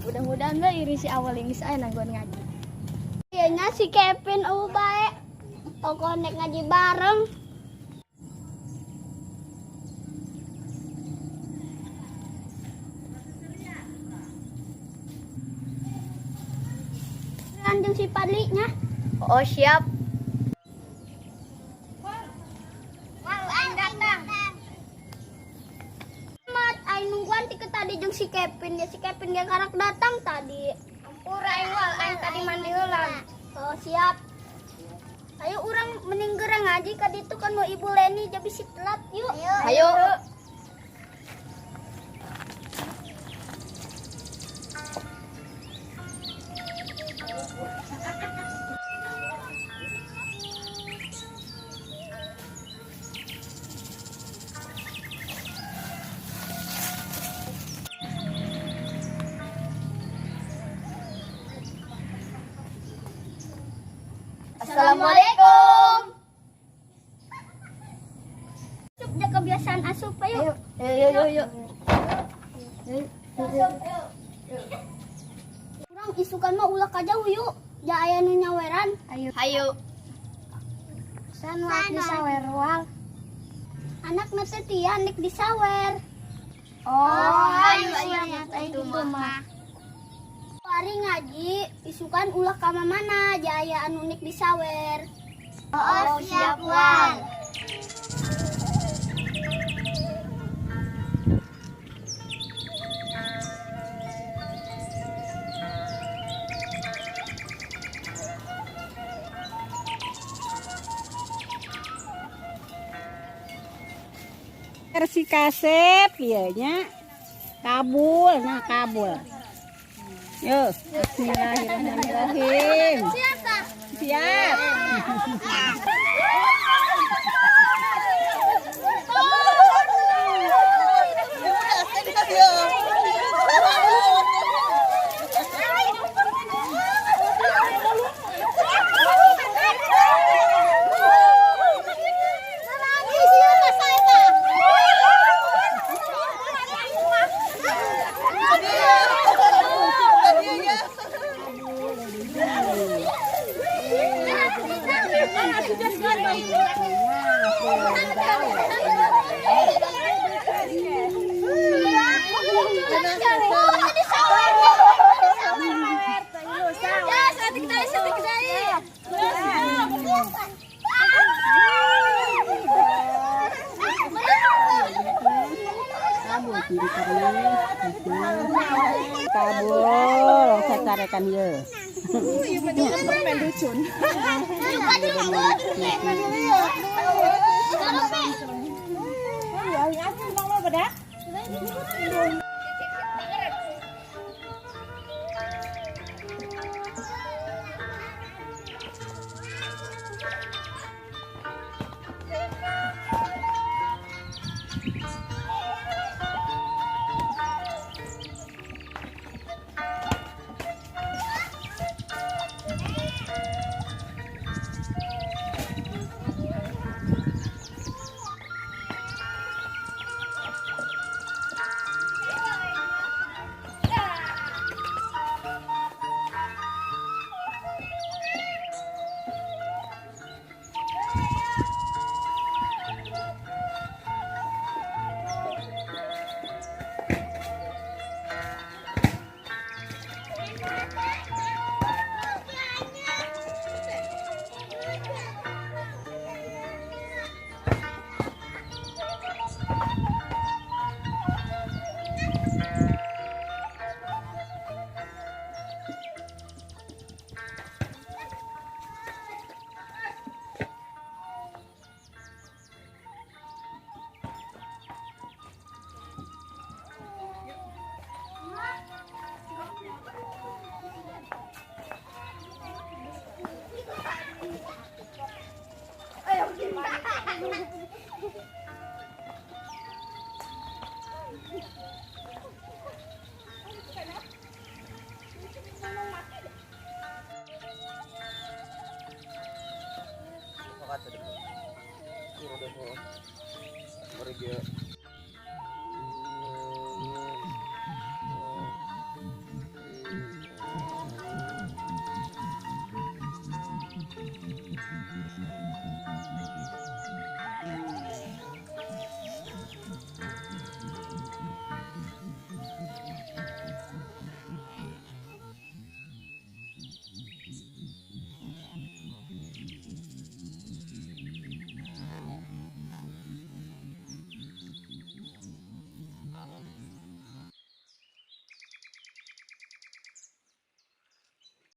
Mudah-mudahan lah iri si awal ini saya nangguan ngaji. Iyanya si Kevin bae. Pokok nek ngaji bareng. Lanjut si Padlinya. Oh siap. Nungguan tiket tadi jeung si Kevin ya, si Kevin gak karak datang tadi. Ampura wal aing tadi mandi heula. Oh siap. Ayo orang mending gerang ngaji ka ditu kan mau Ibu Leni jadi si telat yuk. Ayo. Assalamualaikum. Asup jaga kebiasaan asup ayo. Yuk. Kurang isukan mah ulah ka jauh yuk. Ja aya nu nyaweran. Ayo. San wak disawer wal. Anak na teh tia nek disawer. Ayo itu mah. Hari ngaji isukan ulah ka mana ja aya anu nek disawer. Oh siap wal. Si kasep ya nya kabul yo bismillahirrahmanirrahim siap kabul sacarekan ye Mereka